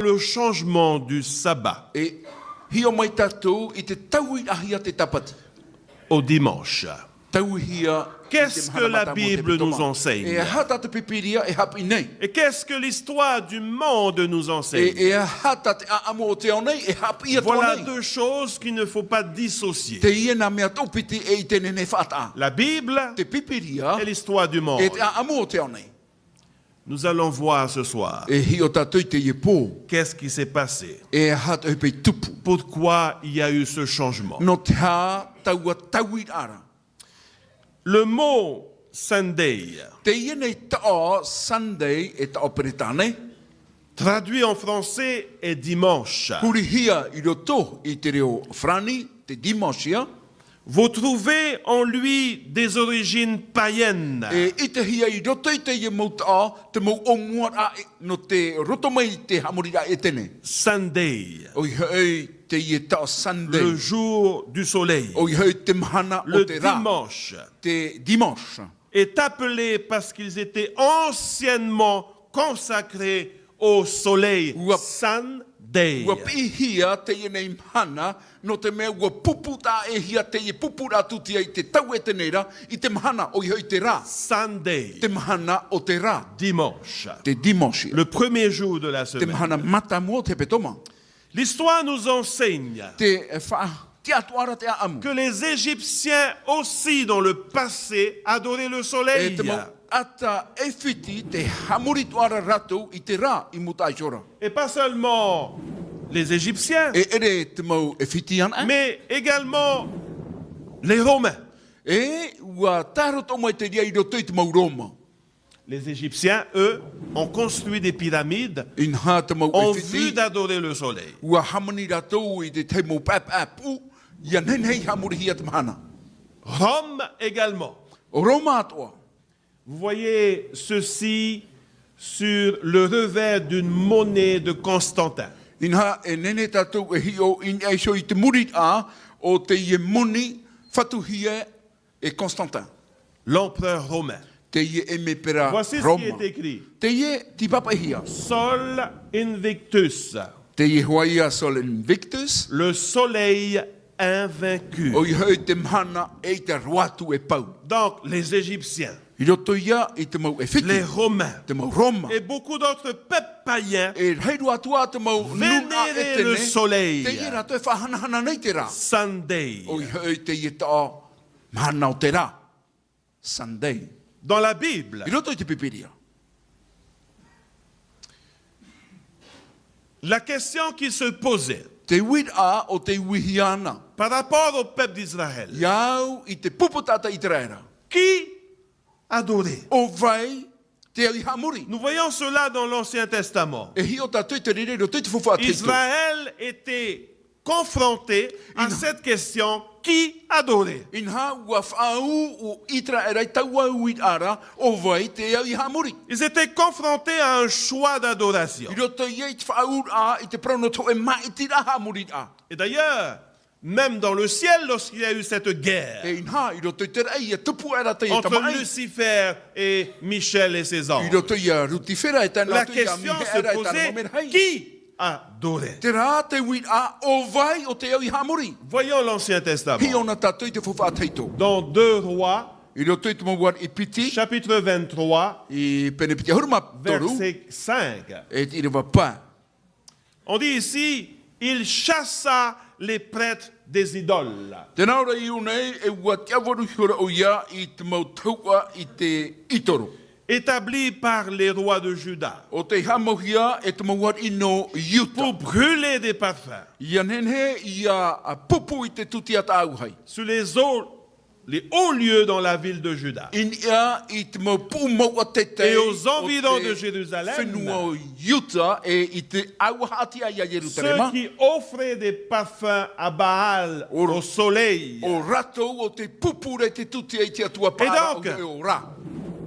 Le changement du sabbat E hio mai tātou I te tauhi ahia te tapati. au dimanche. Tauhia Qu'est-ce que la Bible nous enseigne? E hata te pipiria e hapi nei. Et qu'est-ce que l'histoire du monde nous enseigne? E hata te amo o te au nei e hapi ia Voilà nei. deux choses qu'il ne faut pas dissocier. Te ia na mea taupiti e I te nene whata. La Bible Te pipiria et l'histoire du monde. e te amo o te au nei. Nous allons voir ce soir E hio tātou te ie pō. qu'est-ce qui s'est passé. E hata e pei tupu. Pourquoi il y a eu ce changement? No te ha taua tauhi ara. Le mot Sunday, Te ia nei tao Sunday e tao peretane. traduit en français, est dimanche. Kuri hia I roto I te reo frani, te dimansia. Vous trouvez en lui des origines païennes. E I te hia I roto I te ia mautaa, te mau onguar a no te roto mai te hamurira e tene. Sunday, Oi hei te ia tao Sunday. le jour du soleil. Oi hei te mahana o Le te rā. dimanche Te dimanche. est appelé parce qu'ils étaient anciennement consacrés au soleil. Ua- Sunday. Ua pi hia te ia nei mahana, no te mea ua pupu tā e hia te ia pupu rā tutia I te tau e te neira, I te mahana o hei te rā. Sunday, Te mahana o te rā. dimanche. Te dimanche. Le premier jour de la Te semaine. mahana mata mua te petoma. L'histoire nous enseigne Te te atuara te amu. que les Égyptiens aussi dans le passé adoraient le E soleil. te mau ata e whiti te hamuri tuara ratu I te rā I mutai shora. Et pas seulement les Égyptiens, E ere te mau e whiti ana. mais également les Romains. E ua taro tō mai te ria I roto I te mau Roma. Les Égyptiens, eux, ont construit des pyramides In ha te mau en e vue whiti. d'adorer le soleil. Ua hamani ratu I te mau pap apu. Ia nenei hamuri hia te mahana. Rome également. O Roma atoa. Vous voyez ceci sur le revers d'une monnaie de Constantin. In ha e nene tātou e hio in eiso I te murit a o te ie moni whatuhia e Constantin. L'empereur romain. Te ie e me pera Voici ce qui Roma. est écrit. Te ie ti papa hia. Sol Invictus, Te ie hoia sol Invictus. le soleil invaincu. O I hei te mahana e te roatu e pau. Donc les Égyptiens, I roto ia I te mau e whiti. les Romains Te mau Roma. et beaucoup d'autres peuples païens E hei roatua te mau nuna e vénéraient le tene. soleil. Te ie rato e whahanahana nei te rā. Sunday. O I hei te ie tā mahana o te rā. Sunday. Dans la Bible, I roto I te pipiria. la question qui se posait Te wit a o te wihiana. par rapport au peuple d'Israël, Iau I te puputata I te raera. qui adorait? O vai te au I hamuri. Nous voyons cela dans l'Ancien Testament. E hi o tātou I te rere roto I te fufa te tu. Israël était confronté à cette question, qui adorait? In ha ua whaau o itra e rei taua wit ara o vai te au I hamuri. Ils étaient confrontés à un choix d'adoration. I roto I te whaau a I te prono to e mai I te ra hamuri a. Et d'ailleurs, même dans le ciel, lorsqu'il y a eu cette guerre E in ha I roto I te rei e tupu era te I entre tamai. Lucifer et Michel et ses I anges, roto I a rutifera e tana la tu I a question mihe se era e tana posait, momen hei. qui adorait? Te rā te wit a o vai o te au I hamuri. Voyons l'Ancien Hi Testament. ona tātou I te fufa teito. Dans 2 Rois, I roto I te mawar I piti. chapitre 23, I pene piti huruma toru. verset 5. E te rewa pā. On dit ici, il chassa les prêtres des idoles. Te naura I unei e ua te awaru hura o ia I te mau taua I te itoro. Établis par les rois de Juda, O te hamohia e te mawar I no Yuta. pour brûler des parfums Ia nenhe ia a pupu I te tutia ta auhai. sur les hauts lieux dans la ville de Juda In ia I te mau pu mau a te te. et aux environs de Jérusalem, Whenua o Yuta e I te auhati a ia ceux Jerusalema. qui offraient des parfums à Baal au soleil. O rato o te pupu re te tutia I te atua para donc, o rā.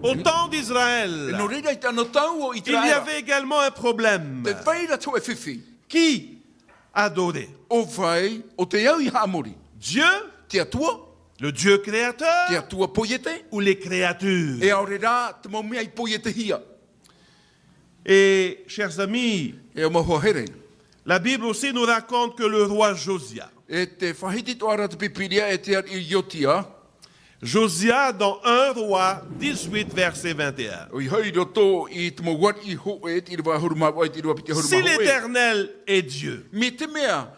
Au temps d'Israël, No reira I tano tau o I il te y aera. avait également un problème. Te veira to e whiwhi. Qui adorait? O vai o te au I hamuri. Dieu, Te atua. le Dieu Te créateur, atua e. ou les créatures? E aore rā te mau mea I poie te hia. Et, chers amis, E o maho here. la Bible aussi nous raconte que le roi Josia, E te whahiti to ara te pipiria e te ar I Iotia. Josia dans 1 roi 18, verset 21. O I hoi roto I te mo wat I ho e te irwa huruma o te irwa piti huruma Si ho e. l'Éternel est Dieu, Me te mea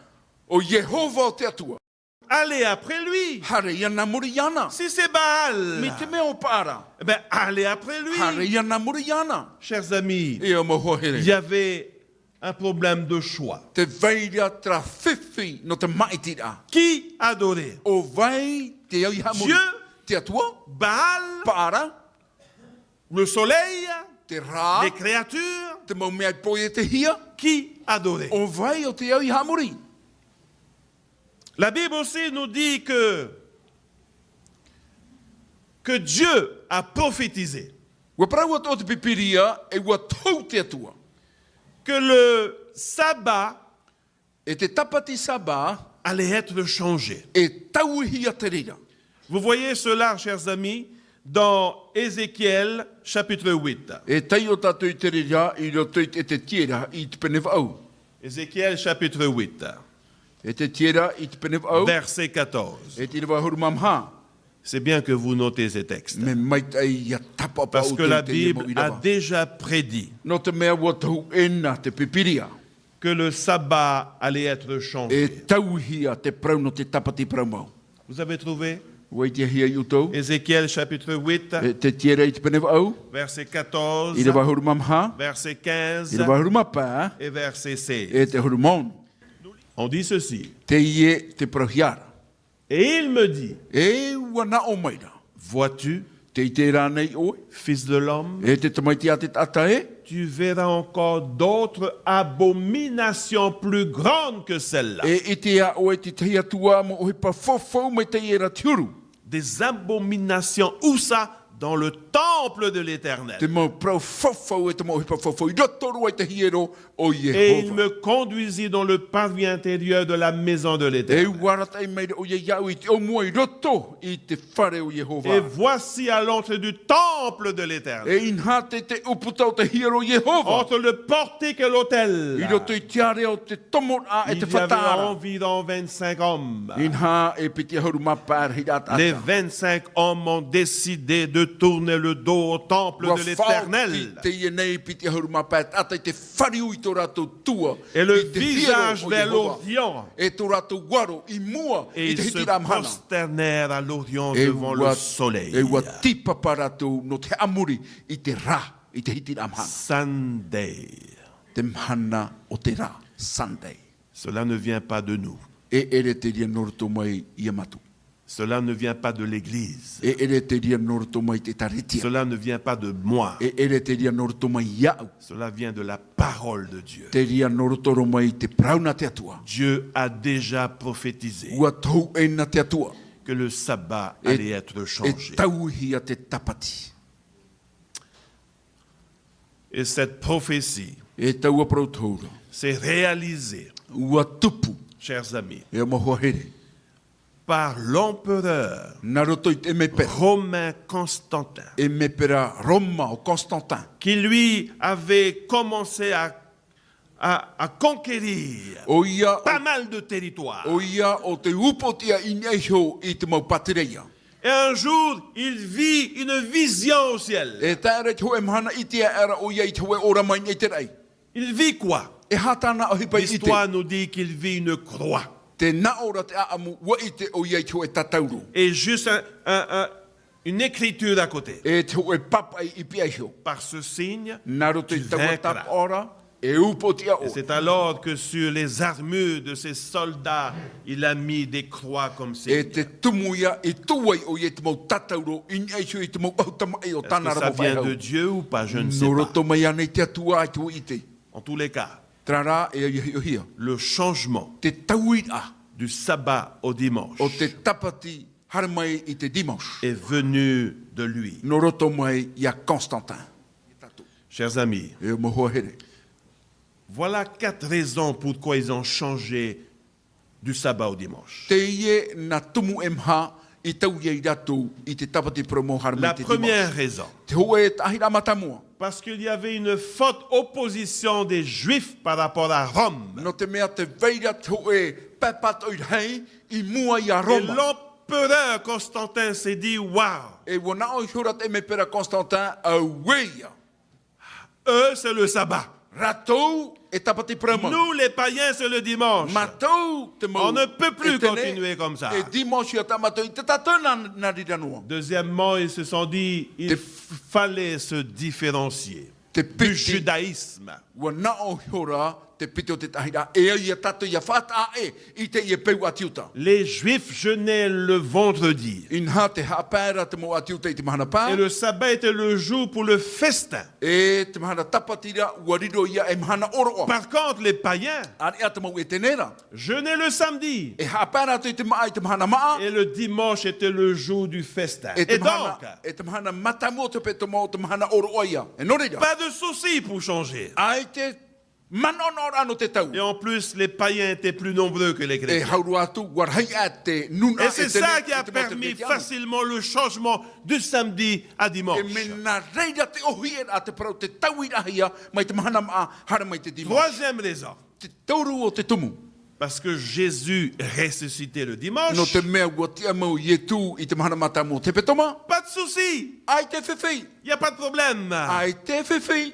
o Yehova o te atua. allez après lui. Hare iana muriana. Si c'est Baal, Me te mea o paara. eh ben, allez après Hare lui. iana muriana. Chers amis, E o maho il here. y avait un problème de choix. Te veiria tra whiwhi no te maitira. Qui adorer? O vai te au iha muri. Dieu, Te atua. Baal, Paara. le soleil, Te rā. les créatures? Te mau mea poi e te hia. Qui adorer? O vai o te au iha muri. La Bible aussi nous dit que Dieu a prophétisé Ua parau o te pipiria e ua tau te atua. que le sabbat E te tapati saba allait être changé. e tau hia te rira. Vous voyez cela, chers amis, dans Ézéchiel chapitre 8. E tai o tātou I te rira I roto I te tiera I te penev au. Ézéchiel chapitre 8, E te tiera I te penev au. verset 14. E te rewa hurumamha. C'est bien que vous notez ces textes. Me maitai ia tapa pa Parce o que la Bible a déjà prédit No te mea ua tau ena te pipiria. que le sabbat allait être E changé. tau hia te prau no te tapati prau mau. Vous avez trouvé Wai te hia I utou. Ézéchiel chapitre 8, E te tiera I te penev au. verset 14, I rewa hurumamha. verset I 15 rewa hurumapa. et verset 16. E te hurumon. On dit ceci. Te ie te prohiara. Et il me dit, E ua na o maira. vois-tu, Te I te rānei oe. fils de l'homme, E te tamaiti a te tata e. tu verras encore d'autres abominations plus grandes que celles-là. E I te a oe te te atua mo ohe pa fofau me te era tiuru. Des abominations, où ça? Dans le temple de Te l'Éternel. mo prau fofau e te mo ohe pa fofau. I rotoru ai te hiero o Et il Yehova. me conduisit dans le parvis intérieur de la maison de E l'Éternel. warata I meira o ye iau I te o mua I roto I te whare o Et Yehova. voici à l'entrée du temple de l'Éternel, E inha te uputa o te hiero o Yehova. entre le portique et l'autel, I roto I tiare o te tomo a e il te y avait whatara. environ 25 hommes. Inha e piti huruma par hidat Les ata. 25 hommes ont décidé de tourner le dos au temple Ua de l'Éternel. whauti te ienei piti huruma par ata I te whariu I tō rātou tua. Et le I te visage hiero o vers Yehova. l'Orient. E tō rātou waro I mua Et I te ils se hiti ramhana. prosternèrent à l'Orient E devant le soleil. ua tipapa rātou no te amuri I te rā I te hiti ramhana. Sunday. Te mhana o te rā. Sunday. Cela ne vient pas de nous. E ere te ria noroto mai I amatu. Cela ne vient pas de l'Église. E ere te ria noroto mai te taritia. Cela ne vient pas de moi. E ere te ria noroto mai iau. Cela vient de la parole de Dieu. Te ria norotoro mai te prauna te atua. Dieu a déjà prophétisé Ua tau e na te atua. que le sabbat allait être E changé. tauhia te tapati. Et cette prophétie E taua prautoura. s'est réalisée, Ua tupu. chers amis, E mahoa here. par l'empereur Na roto I te mepera. romain Constantin, E mepera Roma o Constantin. qui lui avait commencé à conquérir O ia pas mal de territoires. o ia o te upotia I neho I te mau patireia. Et un jour, il vit une vision au ciel. E tāre te hoe mahana I te era o ia I te hoe ora mai nei te rei. Il vit quoi? E hatana o hipai I te. L'histoire nous dit qu'il vit une croix. Te naora te aamu wa I te o ia I te hoe tatauru. Et juste une écriture à côté. E te hoe papa I pia hio. Par ce signe, Na roto I Tu taua vaincras. tap ora. E upotia et o. c'est alors que sur les armures de ses soldats, il a mis des croix comme E signe. te tumuia I tuai o ia te mau tatauro. I neisho I te mau autama e o Est-ce tana que ça ramo vient de whaiau. Dieu ou pas? Je ne sais No pas. roto mai anei te atua ai tu I te. En tous les cas, Trara e ia hia. le changement Te tauira du sabbat au dimanche o te tapati haramai I te dimanche. est venu de lui. No roto mai ia Constantin. Chers amis, E mohoa here. voilà 4 raisons pourquoi ils ont changé du sabbat au dimanche. Te ie na tumu emha I tau ia I ratu I te tapati promo haramai La te première dimanche. raison, Te hoe tahira matamua. Parce qu'il y avait une forte opposition des Juifs par rapport à Rome. No te mea te veira tō e pepat o i hei I mua I a Et Roma. l'empereur Constantin s'est dit, waouh, E wana o I hurat e me pera Constantin a weia. eux c'est le sabbat. Ratou e tapati prema. Nous les païens c'est le dimanche. Matou te mau. On ne peut plus e tene, continuer comme ça. E dimanche ia tamatou I te tatana na riranua. Deuxièmement, ils se sont dit, il fallait se différencier Te du piti judaïsme. wana o hura te piti o te tahira. E ia tatou ia whata I te ia peu atiuta. Les Juifs jeûnaient le vendredi. Inha te hapera te mo atiuta I te mahana pā. Et le sabbat était le jour pour le festin. E te mahana tapatira uarido ia e mahana oroa. Par contre, les païens Ari ata mau e tenera. jeûnaient le samedi. E hapera te maa I te mahana maa. Et le dimanche était le jour du festin. E te Et donc, mahana matamo te pe te mau te mahana oroa ia. E norira. pas de souci pour changer. Ai te manonora no te tau. Et en plus, les païens étaient plus nombreux que les E chrétiens. hauru atu warhai a te nuna Et c'est tene ça qui a I te mau te permis petiano. facilement le changement du samedi à E dimanche. mena reira te ohia a te parau te tauira hia mai te mahana maa hara mai te dimanche. Troisième raison, Te tauru o te tumu. parce que Jésus ressuscité le dimanche, No te mea ua tia mau ietu I te mahana mata mo te petoma. pas de souci, Ai te whiwhi. il n'y a pas de problème. Ai te whiwhi.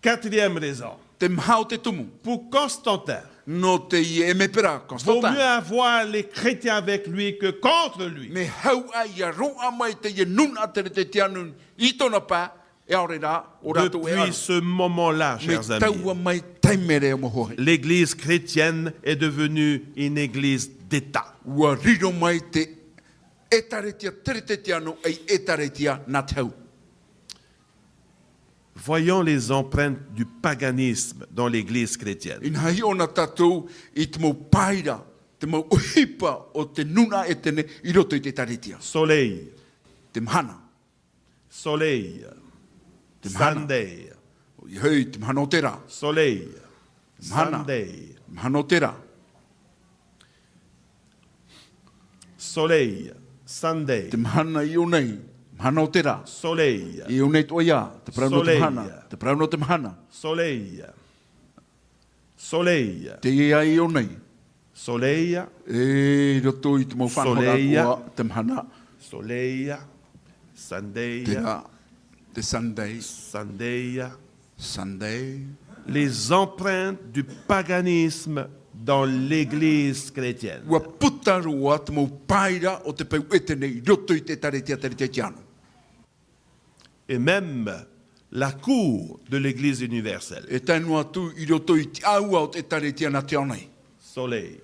Quatrième raison, Te mahau te tumu. pour Constantin, No te ie e me pera vaut Constantin. mieux avoir les chrétiens avec lui que contre lui. Me hau ai a roa mai te ie nuna tere te tianu I tona pa e aore rā o rātou e Depuis ara. ce moment-là, Me chers amis, taua mai taimere o mohohe. l'Église chrétienne est devenue une église d'État. Ua riro mai te etaretia tere te tianu ei etaretia nā tau. Voyons les empreintes du paganisme dans l'Église chrétienne. Ina hi ona tatou I te mau paira, te mau uhipa o te nuna e tene I roto I te taretia. Soleil, Te mahana. soleil, Te mahana. Sunday, O I hei te mahana o te rā. soleil, Mahana. Sunday, Mahana o te rā. soleil, Sunday, Te mahana I o nei. Mahana o te rā. soleil, I o nei to ia. Te parau no te Soleil. mahana. Te parau no te mahana. soleil, soleil, Te ia I o nei. soleil, E roto I te mau whanhora Soleil. kua te mahana. soleil, Sunday, Te rā. Te Sunday. Sunday. Sunday. Les empreintes du paganisme dans l'Église chrétienne. Ua puta rua te mau paira o te peu etene I roto I te taretia tiano. Et même la cour de l'Église universelle. E tainu atu I roto I te aua o te taretia na te anei. Soleil.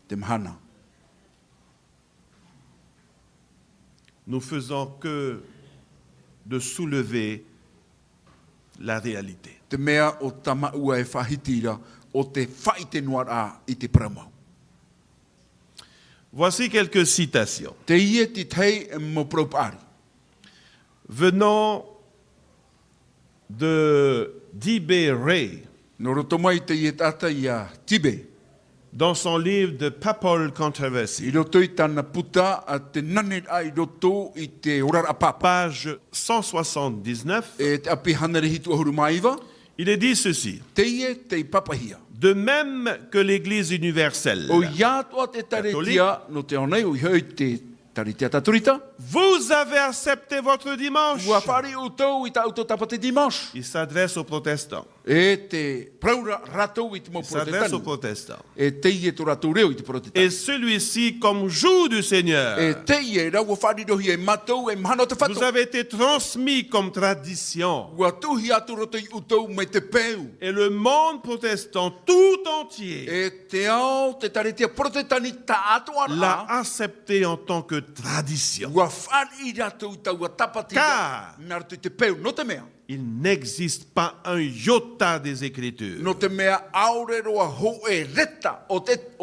Te mahana. Nous faisons que de soulever la réalité. Te mea o tama ua e whahitira o te whaite noara I te paramau. Voici quelques citations. Te ie ti tei e mo propari. Venant de D.B. Ray, No roto mai te ie tata I a Tibe. dans son livre de Papal I Controversy, roto I tana puta a te nane ai roto I te orara papa. page 179, E te api hanere hitu ahuru maiva. il est dit ceci. Te ie te papahia. De même que l'Église universelle, O ia toa te taretia no te onei o I hei te taretia taturita. vous avez accepté votre dimanche. Ua whare o tau I ta auto tapate dimanche. Il s'adresse aux protestants. E te praura ratou I te mo Il s'adresse aux protestanu. protestants. E te ie to ratou reo I te protestanu. Et celui-ci, comme jour du Seigneur, E te ie ra ua whare rohi e matou e mahano te vous whatu. avez été transmis comme tradition. Ua tuhi atu roto I utou me te peu. Et le monde protestant tout entier E te ao te taretia protestani ta atoa l'a ra. accepté en tant que tradition. Ua whare I ratou I taua tapati. Car Nā roto I te peu. No te mea. il n'existe pas un iota des Écritures No te mea aore roa ho e reta o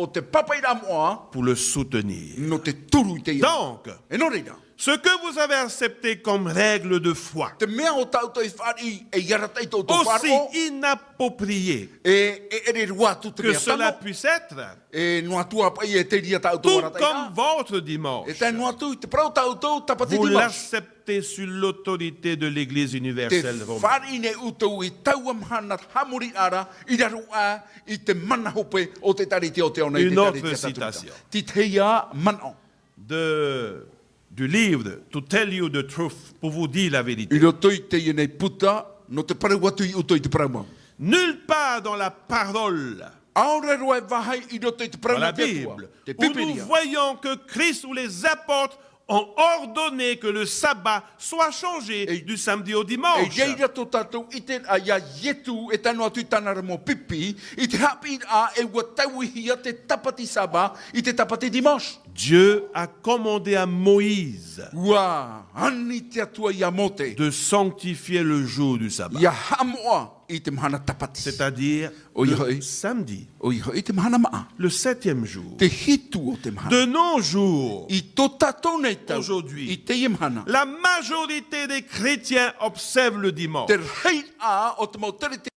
te papaira moa. pour le soutenir. No te turu I te ia. Donc, E no reira. Ce que vous avez accepté comme règle de foi, Te mea o tau toi whari e iara tai tau tau aussi wharo inapproprié e re rua tu te que mea cela tano puisse être, e noa tua pai e te ria tau tau tout wara tai comme na. votre E dimanche, tai noa tu te prau tau tau tapati vous dimas. l'acceptez sur l'autorité de l'Église Te universelle romaine. whari ne utou i tau amhana hamuri ara i raru a i te mana hope o te tariti o te ona i te Une tariti autre a taturita. citation. Ti te ia manao. Du livre To Tell You the Truth, pour vous dire la vérité. I roto i te ienei puta no te parau atu i utou i te parau mau. Nulle part dans la parole, Aore roa e wahai i roto i te parau dans la na te atua. Bible, Te où nous pipiria. voyons que Christ ou les apôtres ont ordonné que le sabbat soit changé du samedi au E dimanche. reira tō tātou i te a ia yetu e tano atu i tānara mō pipi, i te hapi a e ua tauihia te tapati saba i te tapati dimanche. Dieu a commandé à Moïse Ua, ani te atua ia mote, de sanctifier le jour du sabbat, ia hamoa i te mahana tapati. c'est-à-dire Oui, le oui. samedi, O iho i te mahana maa, le 7e jour. te hitu o te mahana. De nos jours, I tō tātou nei tau, Aujourd'hui. i te ie mahana. la majorité des chrétiens observent le dimanche Te rei a o te mau tere te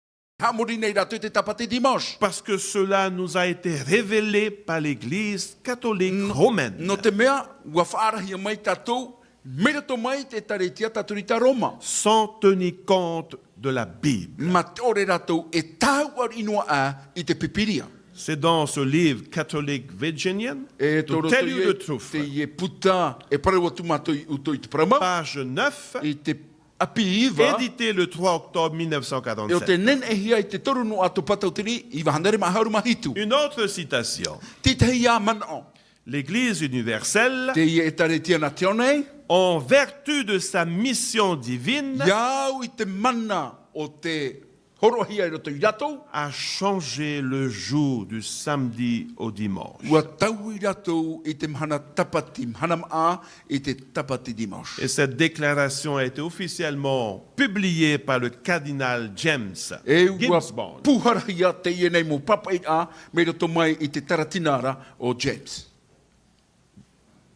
hamori nei rato i te tapati dimanche. parce que cela nous a été révélé par l'Église catholique romaine. No te mea, ua whaarahia mai tātou, mera tō mai te taretia tāturita Roma. Sans tenir compte de la Bible. Ma te ore ratou e tāuar inua a i te pipiria. C'est dans ce livre catholique virginien, E To tō Tell roto You the i Truth, te ie puta e paraua tu mātou i uto i te parama. page 9, I te api iwa, édité le 3 octobre e o 1947. te nen e hia i te toru no ato patau tiri, i wahanere mahauru mahitu. Une autre citation. Ti te hia manao. L'Église universelle, Te ie e taretia na te one, en vertu de sa mission divine, iau i te mana o te horohia i roto i ratou, a changé le jour du samedi au dimanche. ua tau i ratou i te mahana tapati, mahana maa i te tapati dimanche. Et cette déclaration a été officiellement publiée par le cardinal James E ua Gibbsbond. puharahia te ie nei mo papa i a, me roto mai i te taratinara o James.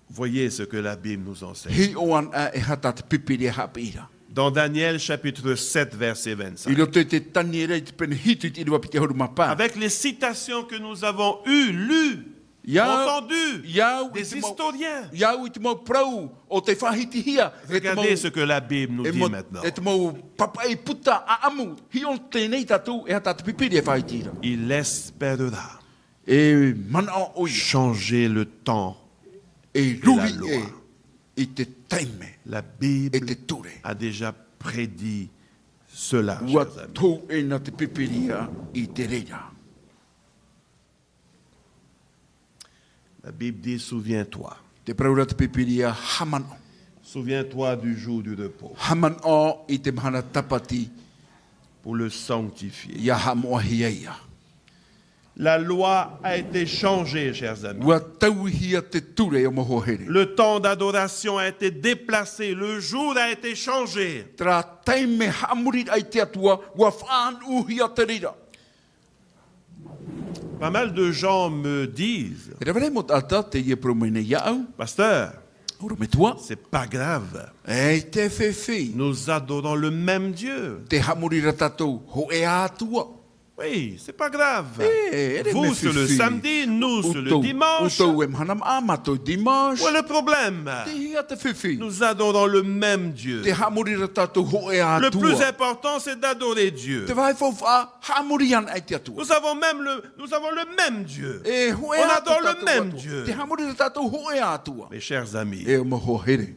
Voyez ce que la Bible nous enseigne. Hi o an a e hata te pipiri hapi ira. Dans Daniel chapitre 7 verset I 25. roto i te tani e rei te pene hitu i te irua piti horu mapa. Avec les citations que nous avons eues, lues, Iau- entendues, iau i des te mau- historiens. Iau i te mau prau o te whahiti hia. E te mau- Regardez ce que la Bible nous e dit mo- maintenant. e te mau papa e puta a amu. Hi on tēnei tatu e hata te pipiri e whahiti ira. Il espérera E mana o ia. changer le temps. E la ruhi loi. e i te taime La e Bible te ture. a déjà prédit cela, Ua chers amis. tō e na te pipiria i te reira. La Bible dit, souviens-toi. Te praura te pipiria hamano. Souviens-toi du jour du repos Hamano i te mahana tapati pour le sanctifier. ia hamoa hiaia. La loi a été changée, chers amis. Ua tauhia te ture o mohohere. Le temps d'adoration a été déplacé. Le jour a été changé. Tra taime hamuri ai te atua, ua whaan uhia te rira. Pas mal de gens me disent, E rewere mo tata te ie promene iau, pasteur, ora me tua, c'est pas grave. e te whewhi, Nous adorons le même Dieu. te hamuri ra tatou, ho e atua. Oui, c'est pas grave. E, ere me Vous sur le whiwhi. samedi, nous sur le Utou- dimanche. Utou e mhanam a matou dimanche. Où est le problème? Te hia te whiwhi. Nous adorons le même Dieu. Te hamuri ra tatou, ho e Le plus atua. important, c'est d'adorer Dieu. Te vai fofa, hamuri an ai te atua. Nous avons le même Dieu. E ho e On atu adore le tatou même atua. Dieu. Te hamuri ra tatou, ho e atua. Mes chers amis, E o mohohere.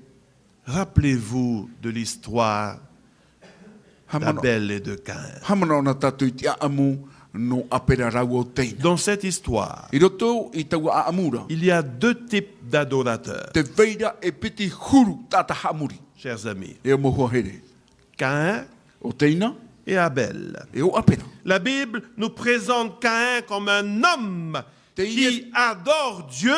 rappelez-vous de l'histoire Hamano. d'Abel et de Caïn. Hamano na tatou i te aamu no apera rau o teina. Dans cette histoire, I roto i tau a amura. il y a deux types d'adorateurs, Te veira e piti huru tata hamuri. chers amis. E o mohohere. Caïn O teina et Abel. e o apera. La Bible nous présente Caïn comme un homme qui adore Dieu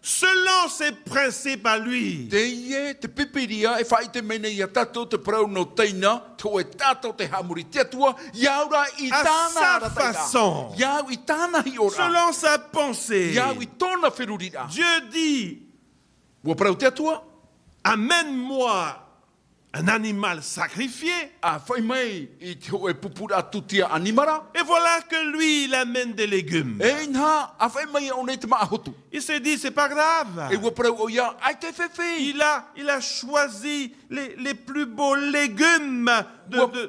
selon ses principes à lui. Te ie, te pipiria, e whai te mene i a tatou te prau no teina, to e tatou te hamuri te atua, iaura i À tāna sa ara teina. façon. Iau i tāna hi ora. Selon sa pensée. Iau i tōna whirurira. Dieu dit, Ua prau te atua, amène-moi un animal sacrifié. A whai mai I te hoe pupura tutia animara. Et voilà que lui, il amène des légumes. E inha, a whai mai o nei te maahotu. Il s'est dit, c'est pas grave. E ua parau o ia, ai te whewhi. Il a choisi les plus beaux légumes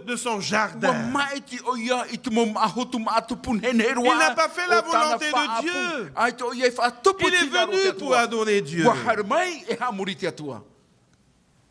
de son Ua jardin. maiti o ia I te mo maahotu maatupun heneroa. Il n'a pas fait la volonté de Dieu. Ai te o ia I whaatupu Il est venu pour adorer Dieu. Ua haru mai e hamuri te atua.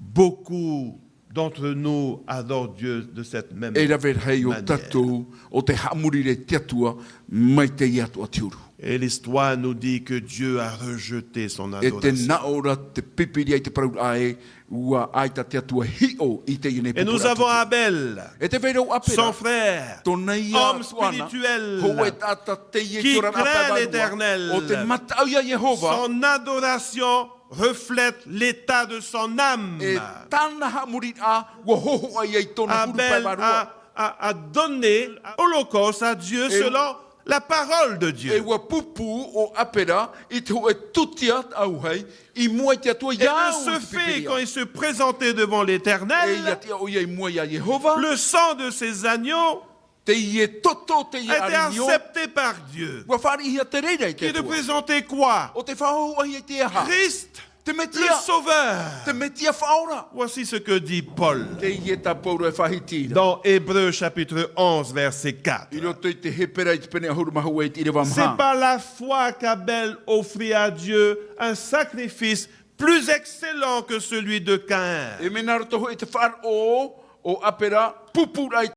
Beaucoup d'entre nous adorent Dieu de cette même E rawe hei o manière. tatou o te hamuri re te atua mai te ia atua tiuru. Et l'histoire nous dit que Dieu a rejeté son E te adoration. naora te pipiri ai te parau ae ua ai ta te atua hio I te ine Et nous avons Abel, E te vero apera. son frère, Tona ia homme tuana, spirituel, ho e tata te ie qui tora craint apa l'Éternel. O te matau ia Jehova. son adoration reflète l'état de son âme. E tana hamuri a ua hoho ai ai tona huru pai Abel varua. a donné holocauste à Dieu selon la parole de E Dieu. ua pupu o apera I te ho e tutia au hei I mua te atua Et iau de ce fait, quand il se présentait devant E l'Éternel, ia te o ia I mua ia Jehova. le sang de ses agneaux Te ie toto te ie a été arinio. accepté par Dieu. Ua whari hia te reira I te Qui atua. représentait quoi? O te whaho ai te aha. Christ, Te le metia. Sauveur. Te metia whaora. Voici ce que dit Paul Te ie ta pauro e whahitira. dans Hébreux chapitre 11, verset 4. I roto I te hepera I te pene ahuru mahu e te ire wamha. C'est par la foi qu'Abel offrit à Dieu un sacrifice plus excellent que celui de Caïn. E mena roto ho e te whar o apera pupura I